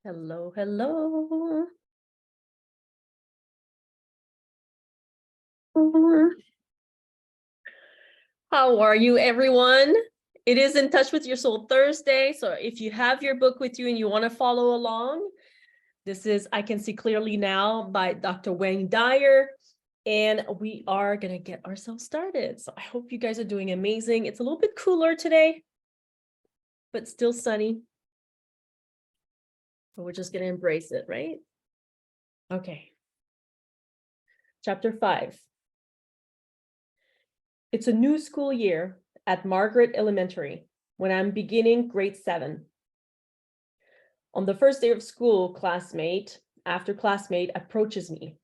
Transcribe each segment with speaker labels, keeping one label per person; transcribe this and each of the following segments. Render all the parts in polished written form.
Speaker 1: Hello, hello. How are you, everyone? It is In Touch with Your Soul Thursday. So if you have your book with you and you want to follow along, this is I Can See Clearly Now by Dr. Dyer. And we are going to get ourselves started. So I hope you guys are doing amazing. It's a little bit cooler today, but still sunny. So we're just going to embrace it, right? Okay. Chapter 5. It's a new school year at Margaret Elementary when I'm beginning grade 7. On the first day of school, classmate approaches me,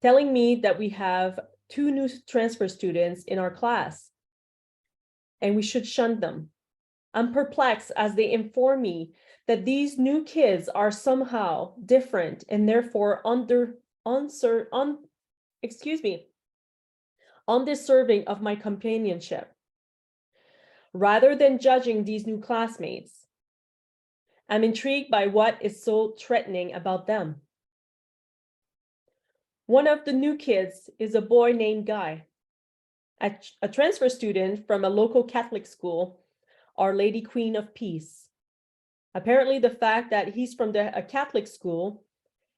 Speaker 1: telling me that we have 2 new transfer students in our class and we should shun them. I'm perplexed as they inform me that these new kids are somehow different and therefore undeserving of my companionship. Rather than judging these new classmates, I'm intrigued by what is so threatening about them. One of the new kids is a boy named Guy, a transfer student from a local Catholic school, Our Lady Queen of Peace. Apparently, the fact that he's from a Catholic school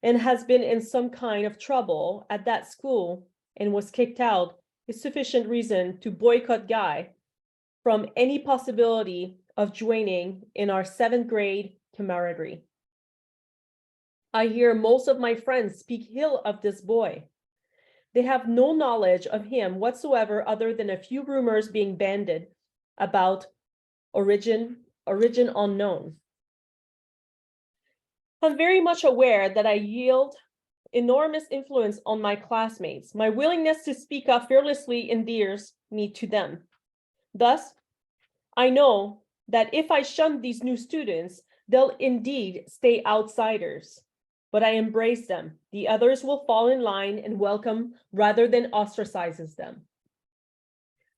Speaker 1: and has been in some kind of trouble at that school and was kicked out is sufficient reason to boycott Guy from any possibility of joining in our 7th grade camaraderie. I hear most of my friends speak ill of this boy. They have no knowledge of him whatsoever other than a few rumors being bandied about origin unknown. I'm very much aware that I yield enormous influence on my classmates. My willingness to speak up fearlessly endears me to them. Thus, I know that if I shun these new students, they'll indeed stay outsiders. But I embrace them. The others will fall in line and welcome rather than ostracizes them.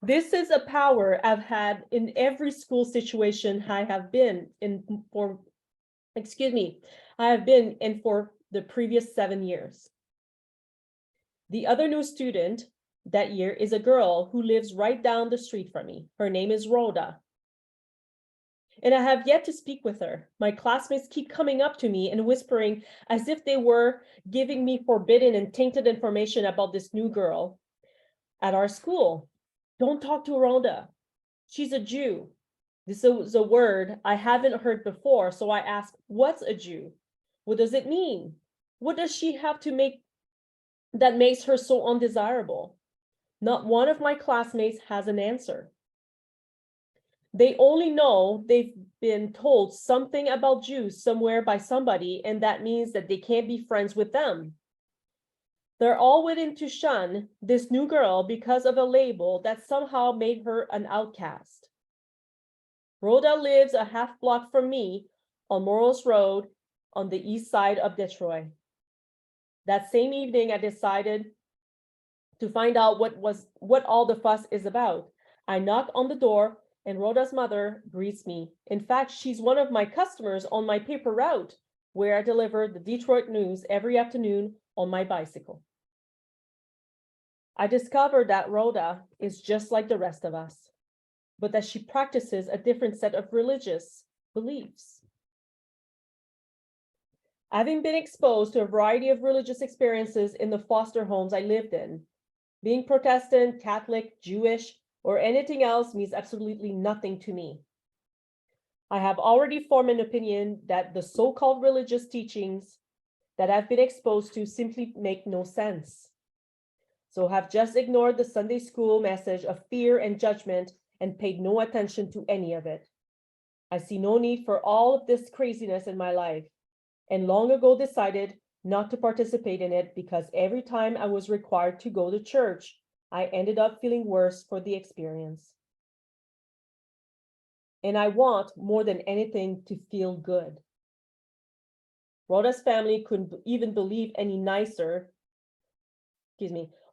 Speaker 1: This is a power I've had in every school situation I have been in for the previous 7 years. The other new student that year is a girl who lives right down the street from me. Her name is Rhoda. And I have yet to speak with her. My classmates keep coming up to me and whispering as if they were giving me forbidden and tainted information about this new girl at our school. Don't talk to Rhoda. She's a Jew. This is a word I haven't heard before, so I ask, what's a Jew? What does it mean? What does she have to make that makes her so undesirable? Not one of my classmates has an answer. They only know they've been told something about Jews somewhere by somebody, and that means that they can't be friends with them. They're all willing to shun this new girl because of a label that somehow made her an outcast. Rhoda lives a half block from me on Morris Road on the east side of Detroit. That same evening, I decided to find out what all the fuss is about. I knock on the door and Rhoda's mother greets me. In fact, she's one of my customers on my paper route, where I deliver the Detroit news every afternoon on my bicycle. I discovered that Rhoda is just like the rest of us, but that she practices a different set of religious beliefs. Having been exposed to a variety of religious experiences in the foster homes I lived in, being Protestant, Catholic, Jewish, or anything else means absolutely nothing to me. I have already formed an opinion that the so-called religious teachings that I've been exposed to simply make no sense. So have just ignored the Sunday school message of fear and judgment and paid no attention to any of it. I see no need for all of this craziness in my life, and long ago decided not to participate in it because every time I was required to go to church, I ended up feeling worse for the experience. And I want more than anything to feel good. Rhoda's family couldn't even believe any nicer.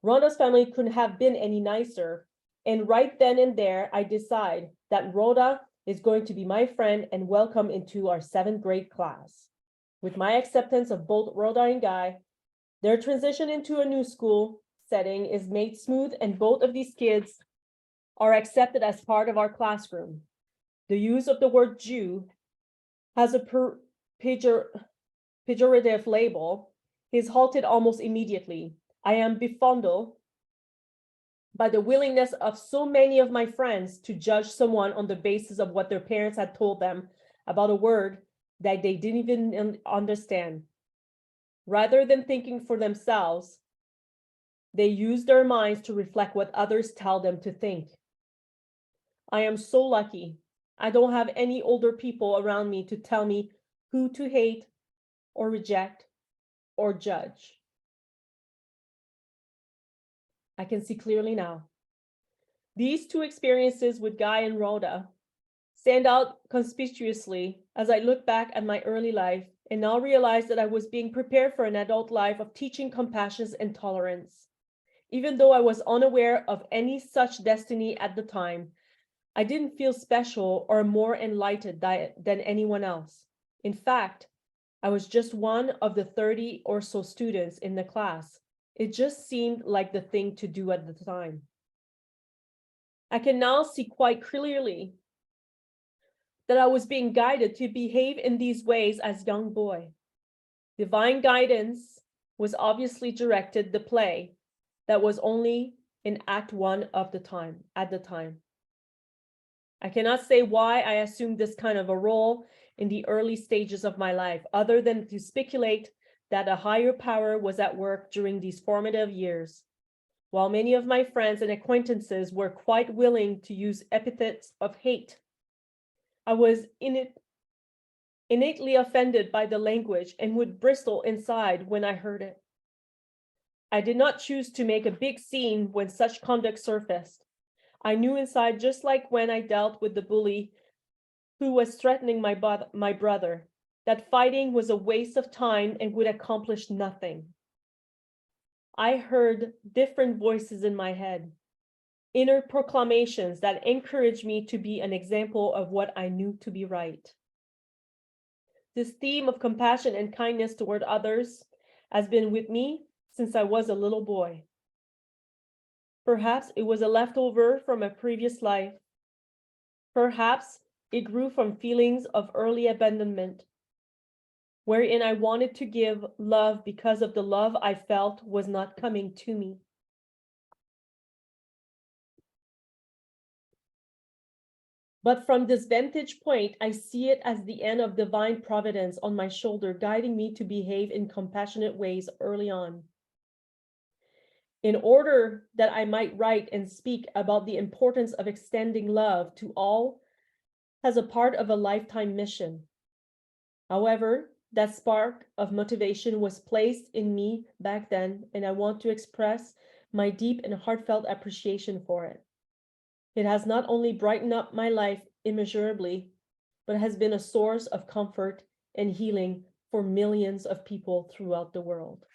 Speaker 1: Rhoda's family couldn't have been any nicer. And right then and there, I decide that Rhoda is going to be my friend and welcome into our 7th grade class. With my acceptance of both Rhoda and Guy, their transition into a new school setting is made smooth, and both of these kids are accepted as part of our classroom. The use of the word Jew has a pejorative label is halted almost immediately. I am befuddled by the willingness of so many of my friends to judge someone on the basis of what their parents had told them about a word that they didn't even understand. Rather than thinking for themselves, they use their minds to reflect what others tell them to think. I am so lucky. I don't have any older people around me to tell me who to hate or reject or judge. I can see clearly now. These two experiences with Guy and Rhoda stand out conspicuously as I look back at my early life and now realize that I was being prepared for an adult life of teaching compassion and tolerance. Even though I was unaware of any such destiny at the time, I didn't feel special or more enlightened than anyone else. In fact, I was just one of the 30 or so students in the class. It just seemed like the thing to do at the time. I can now see quite clearly that I was being guided to behave in these ways as a young boy. Divine guidance was obviously directed the play that was only in Act 1 of the time, at the time. I cannot say why I assumed this kind of a role in the early stages of my life, other than to speculate that a higher power was at work during these formative years. While many of my friends and acquaintances were quite willing to use epithets of hate, I was innately offended by the language and would bristle inside when I heard it. I did not choose to make a big scene when such conduct surfaced. I knew inside, just like when I dealt with the bully who was threatening my brother, that fighting was a waste of time and would accomplish nothing. I heard different voices in my head, inner proclamations that encouraged me to be an example of what I knew to be right. This theme of compassion and kindness toward others has been with me since I was a little boy. Perhaps it was a leftover from a previous life. Perhaps it grew from feelings of early abandonment, wherein I wanted to give love because of the love I felt was not coming to me. But from this vantage point, I see it as the end of divine providence on my shoulder, guiding me to behave in compassionate ways early on. In order that I might write and speak about the importance of extending love to all as a part of a lifetime mission. However, that spark of motivation was placed in me back then, and I want to express my deep and heartfelt appreciation for it. It has not only brightened up my life immeasurably, but has been a source of comfort and healing for millions of people throughout the world.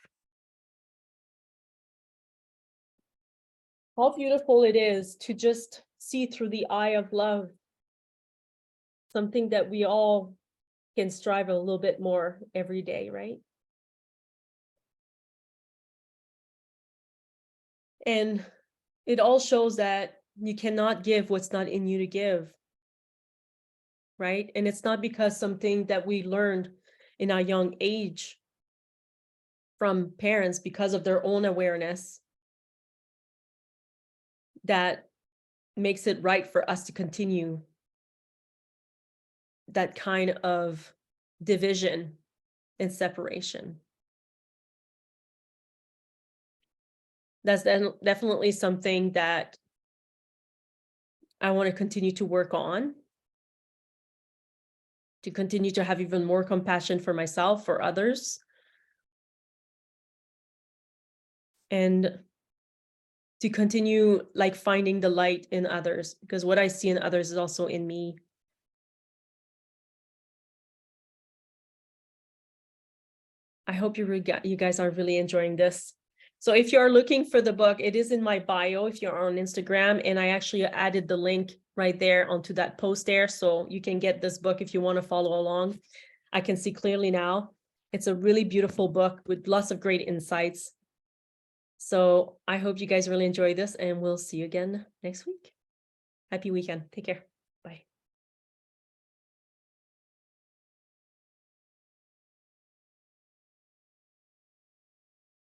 Speaker 1: How beautiful it is to just see through the eye of love, something that we all can strive a little bit more every day, right? And it all shows that you cannot give what's not in you to give, right? And it's not because something that we learned in our young age from parents because of their own awareness that makes it right for us to continue that kind of division and separation. That's definitely something that I want to continue to work on, to continue to have even more compassion for myself, for others, and to continue like finding the light in others, because what I see in others is also in me. I hope you guys are really enjoying this. So if you're looking for the book, it is in my bio if you're on Instagram, and I actually added the link right there onto that post there, so you can get this book if you want to follow along. I can see clearly now. It's a really beautiful book with lots of great insights. So I hope you guys really enjoy this, and we'll see you again next week. Happy weekend. Take care.